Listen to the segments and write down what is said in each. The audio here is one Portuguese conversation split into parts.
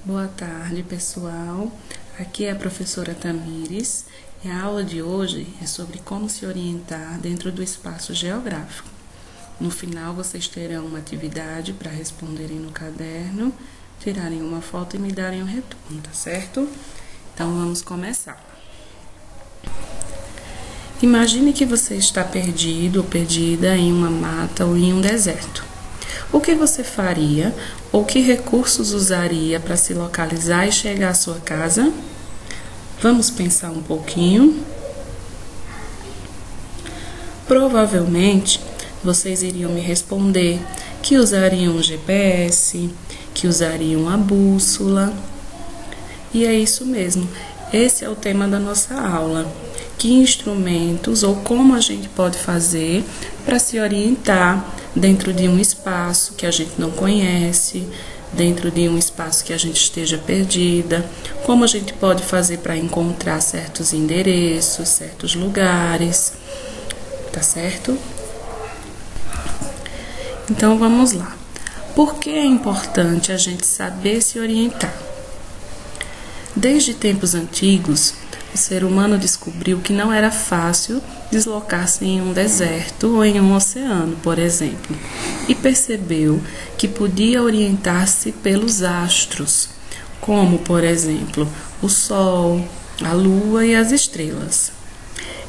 Boa tarde, pessoal. Aqui é a professora Tamires e a aula de hoje é sobre como se orientar dentro do espaço geográfico. No final, vocês terão uma atividade para responderem no caderno, tirarem uma foto e me darem um retorno, tá certo? Então, vamos começar. Imagine que você está perdido ou perdida em uma mata ou em um deserto. O que você faria ou que recursos usaria para se localizar e chegar à sua casa? Vamos pensar um pouquinho. Provavelmente, vocês iriam me responder que usariam o GPS, que usariam a bússola. E é isso mesmo, esse é o tema da nossa aula. Que instrumentos ou como a gente pode fazer para se orientar dentro de um espaço que a gente não conhece, dentro de um espaço que a gente esteja perdida, como a gente pode fazer para encontrar certos endereços, certos lugares, tá certo? Então vamos lá. Por que é importante a gente saber se orientar? Desde tempos antigos, o ser humano descobriu que não era fácil deslocar-se em um deserto ou em um oceano, por exemplo, e percebeu que podia orientar-se pelos astros, como, por exemplo, o Sol, a Lua e as estrelas.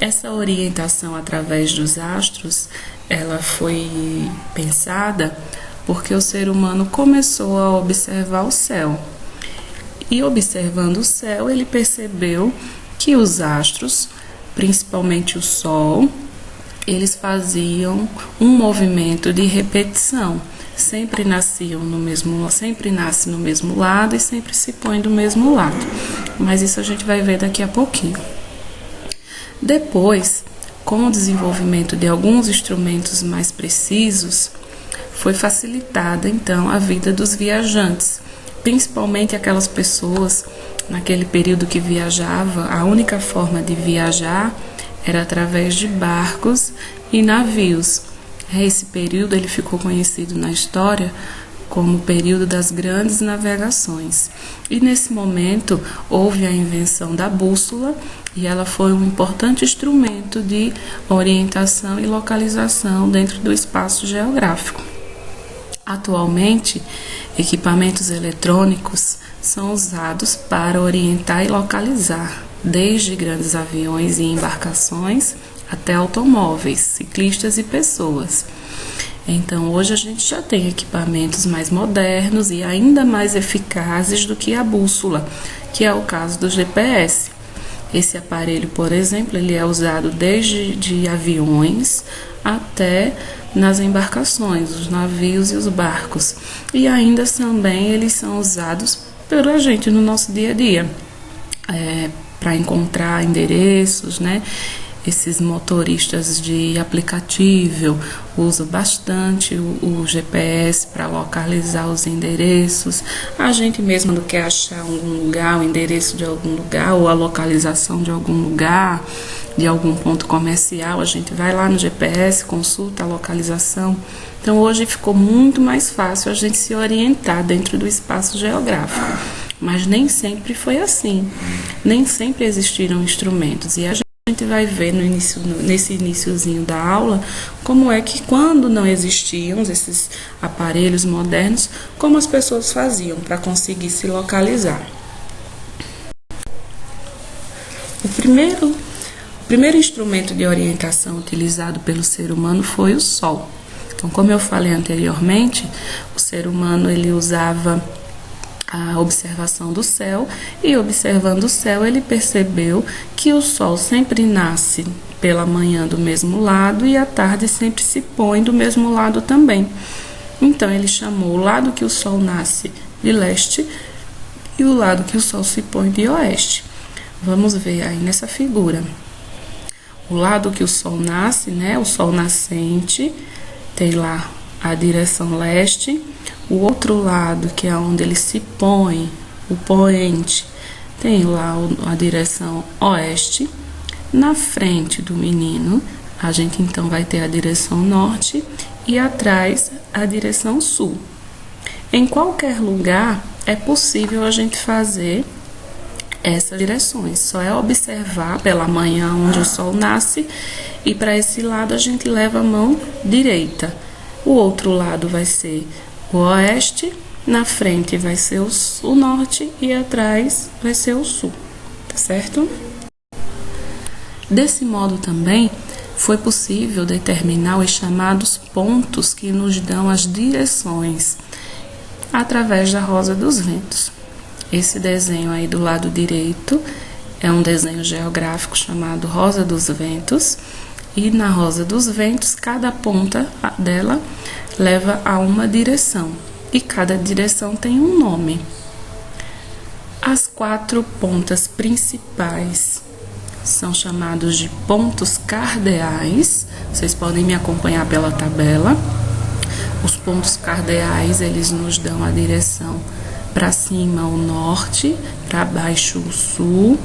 Essa orientação através dos astros, ela foi pensada porque o ser humano começou a observar o céu. E observando o céu, ele percebeu que os astros, principalmente o Sol, eles faziam um movimento de repetição. Sempre nasce no mesmo lado e sempre se põe do mesmo lado. Mas isso a gente vai ver daqui a pouquinho. Depois, com o desenvolvimento de alguns instrumentos mais precisos, foi facilitada então a vida dos viajantes, principalmente aquelas pessoas naquele período que viajava. A única forma de viajar era através de barcos e navios. Esse período ele ficou conhecido na história como o período das grandes navegações. E nesse momento houve a invenção da bússola e ela foi um importante instrumento de orientação e localização dentro do espaço geográfico. Atualmente, equipamentos eletrônicos são usados para orientar e localizar, desde grandes aviões e embarcações até automóveis, ciclistas e pessoas. Então, hoje a gente já tem equipamentos mais modernos e ainda mais eficazes do que a bússola, que é o caso do GPS. Esse aparelho, por exemplo, ele é usado desde de aviões até nas embarcações, os navios e os barcos. E ainda também eles são usados pela gente no nosso dia a dia, para encontrar endereços, né? Esses motoristas de aplicativo usam bastante o GPS para localizar os endereços. A gente mesmo não quer achar algum lugar, o endereço de algum lugar ou a localização de algum lugar, de algum ponto comercial, a gente vai lá no GPS, consulta a localização. Então hoje ficou muito mais fácil a gente se orientar dentro do espaço geográfico. Mas nem sempre foi assim. Nem sempre existiram instrumentos. E a gente vai ver nesse iniciozinho da aula como é que quando não existiam esses aparelhos modernos, como as pessoas faziam para conseguir se localizar. O primeiro instrumento de orientação utilizado pelo ser humano foi o Sol. Então, como eu falei anteriormente, o ser humano ele usava a observação do céu e observando o céu ele percebeu que o Sol sempre nasce pela manhã do mesmo lado e à tarde sempre se põe do mesmo lado também. Então ele chamou o lado que o Sol nasce de leste e o lado que o Sol se põe de oeste. Vamos ver aí nessa figura. O lado que o Sol nasce, né, o Sol nascente, tem lá a direção leste. O outro lado, que é onde ele se põe, o poente, tem lá a direção oeste. Na frente do menino, a gente então vai ter a direção norte e atrás a direção sul. Em qualquer lugar é possível a gente fazer essas direções. Só é observar pela manhã onde o sol nasce e para esse lado a gente leva a mão direita. O outro lado vai ser o oeste, na frente vai ser o norte e atrás vai ser o sul, tá certo? Desse modo também foi possível determinar os chamados pontos que nos dão as direções através da rosa dos ventos. Esse desenho aí do lado direito é um desenho geográfico chamado Rosa dos Ventos, e na Rosa dos Ventos cada ponta dela leva a uma direção e cada direção tem um nome. As 4 pontas principais são chamados de pontos cardeais. Vocês podem me acompanhar pela tabela. Os pontos cardeais, eles nos dão a direção para cima o norte, para baixo o sul,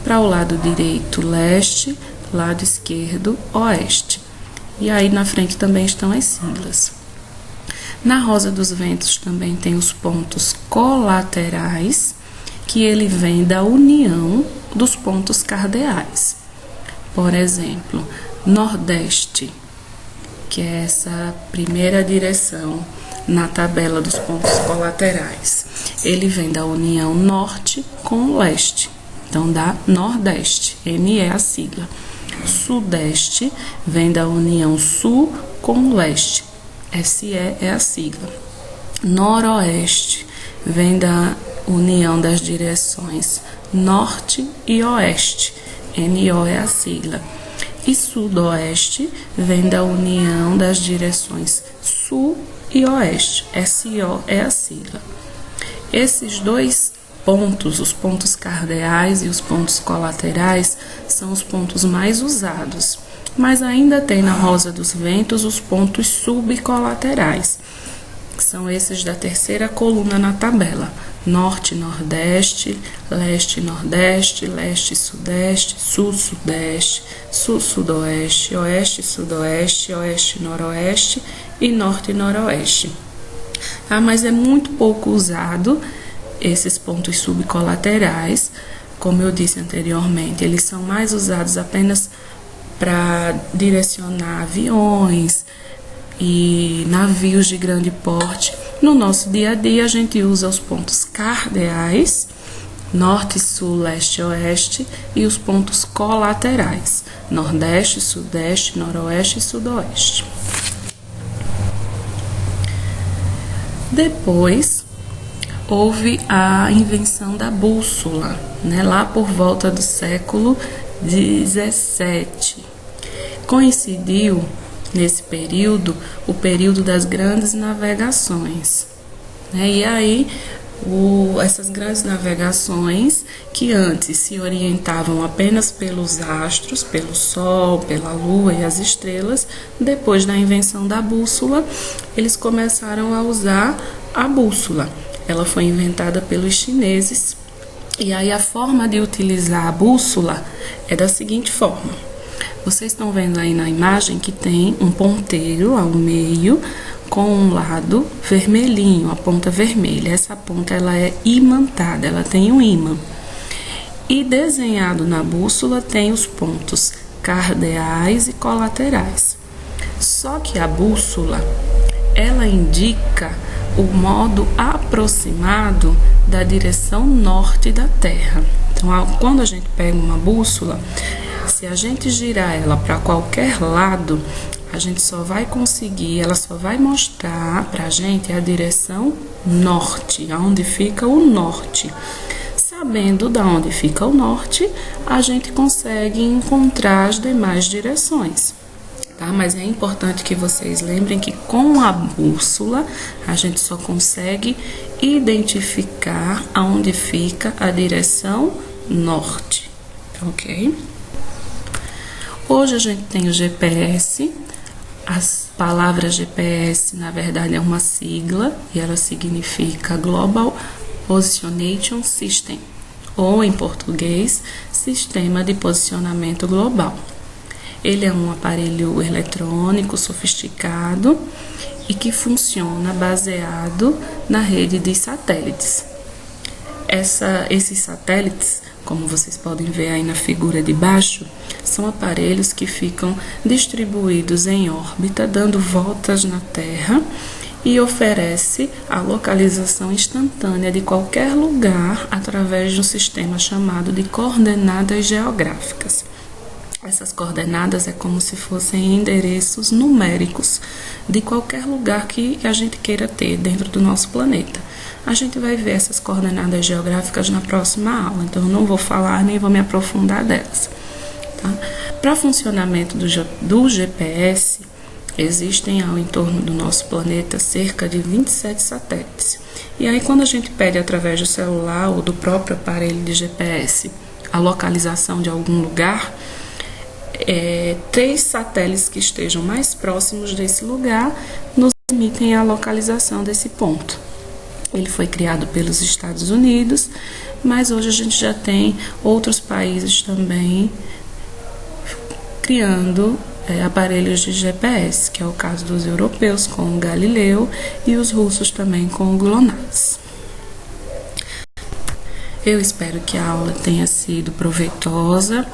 para o lado direito leste, lado esquerdo oeste. E aí na frente também estão as siglas. Na Rosa dos Ventos também tem os pontos colaterais, que ele vem da união dos pontos cardeais. Por exemplo, Nordeste, que é essa primeira direção na tabela dos pontos colaterais. Ele vem da união norte com leste, então dá Nordeste, NE é a sigla. Sudeste vem da união sul com leste, SE é a sigla. Noroeste vem da união das direções norte e oeste, NO é a sigla. E sudoeste vem da união das direções sul e oeste, SO é a sigla. Esses dois pontos, os pontos cardeais e os pontos colaterais, são os pontos mais usados, mas ainda tem na Rosa dos Ventos os pontos subcolaterais, que são esses da terceira coluna na tabela: norte, nordeste, leste, nordeste, leste, sudeste, sul, sudeste, sul, sudoeste, oeste, sudoeste, oeste, noroeste e norte, noroeste. Ah, mas é muito pouco usado esses pontos subcolaterais. Como eu disse anteriormente, eles são mais usados apenas para direcionar aviões e navios de grande porte. No nosso dia a dia, a gente usa os pontos cardeais, norte, sul, leste, oeste, e os pontos colaterais, nordeste, sudeste, noroeste e sudoeste. Depois, houve a invenção da bússola, né, lá por volta do século XVII. Coincidiu nesse período o período das grandes navegações, né? E aí essas grandes navegações, que antes se orientavam apenas pelos astros, pelo sol, pela lua e as estrelas, depois da invenção da bússola, eles começaram a usar a bússola. Ela foi inventada pelos chineses, e aí a forma de utilizar a bússola é da seguinte forma. Vocês estão vendo aí na imagem que tem um ponteiro ao meio com um lado vermelhinho, a ponta vermelha. Essa ponta ela é imantada, ela tem um ímã. E desenhado na bússola tem os pontos cardeais e colaterais. Só que a bússola, ela indica o modo aproximado da direção norte da Terra. Então, quando a gente pega uma bússola, se a gente girar ela para qualquer lado, a gente só vai conseguir, ela só vai mostrar para a gente a direção norte, aonde fica o norte. Sabendo de onde fica o norte, a gente consegue encontrar as demais direções. Tá? Mas é importante que vocês lembrem que com a bússola a gente só consegue identificar aonde fica a direção norte, ok? Hoje a gente tem o GPS. As palavras GPS, na verdade, é uma sigla e ela significa Global Positioning System, ou em português, Sistema de Posicionamento Global. Ele é um aparelho eletrônico sofisticado e que funciona baseado na rede de satélites. Esses satélites, como vocês podem ver aí na figura de baixo, são aparelhos que ficam distribuídos em órbita, dando voltas na Terra, e oferece a localização instantânea de qualquer lugar através de um sistema chamado de coordenadas geográficas. Essas coordenadas é como se fossem endereços numéricos de qualquer lugar que a gente queira ter dentro do nosso planeta. A gente vai ver essas coordenadas geográficas na próxima aula, então eu não vou falar nem vou me aprofundar delas. Tá? Para funcionamento do GPS, existem ao entorno do nosso planeta cerca de 27 satélites. E aí, quando a gente pede através do celular ou do próprio aparelho de GPS a localização de algum lugar, 3 satélites que estejam mais próximos desse lugar nos permitem a localização desse ponto. Ele foi criado pelos Estados Unidos, mas hoje a gente já tem outros países também criando aparelhos de GPS, que é o caso dos europeus com o Galileu e os russos também com o GLONASS. Eu espero que a aula tenha sido proveitosa.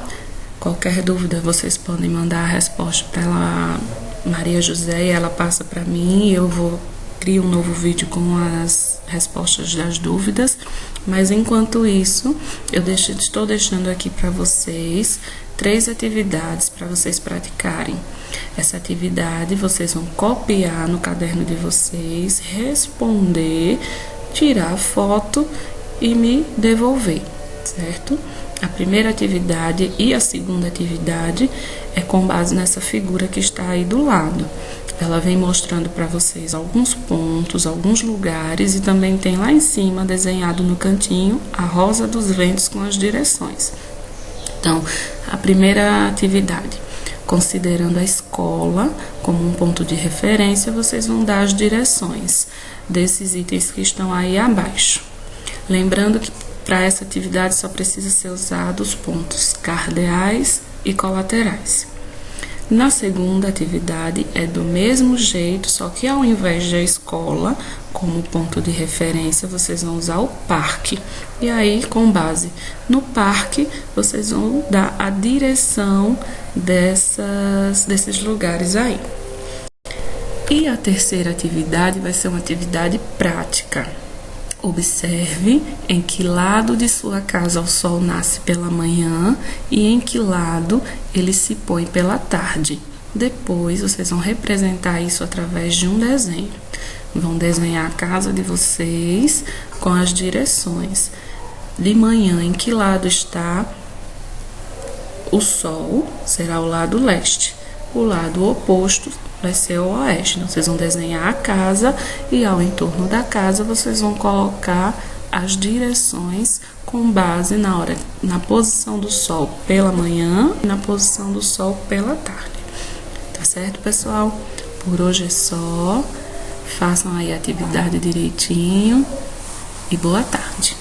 Qualquer dúvida vocês podem mandar a resposta para ela, Maria José, e ela passa para mim e eu crio um novo vídeo com as respostas das dúvidas. Mas enquanto isso, estou deixando aqui para vocês 3 atividades para vocês praticarem. Essa atividade vocês vão copiar no caderno de vocês, responder, tirar foto e me devolver, certo? A primeira atividade e a segunda atividade é com base nessa figura que está aí do lado. Ela vem mostrando para vocês alguns pontos, alguns lugares e também tem lá em cima, desenhado no cantinho, a rosa dos ventos com as direções. Então, a primeira atividade, considerando a escola como um ponto de referência, vocês vão dar as direções desses itens que estão aí abaixo. Lembrando que para essa atividade só precisa ser usado os pontos cardeais e colaterais. Na segunda atividade é do mesmo jeito, só que ao invés de a escola como ponto de referência, vocês vão usar o parque. E aí, com base no parque, vocês vão dar a direção desses lugares aí. E a terceira atividade vai ser uma atividade prática. Observe em que lado de sua casa o sol nasce pela manhã e em que lado ele se põe pela tarde. Depois, vocês vão representar isso através de um desenho. Vão desenhar a casa de vocês com as direções. De manhã, em que lado está o sol? Será o lado leste. O lado oposto vai ser o oeste. Então, vocês vão desenhar a casa e ao entorno da casa vocês vão colocar as direções com base na posição do sol pela manhã e na posição do sol pela tarde. Tá certo, pessoal? Por hoje é só. Façam aí a atividade direitinho e boa tarde.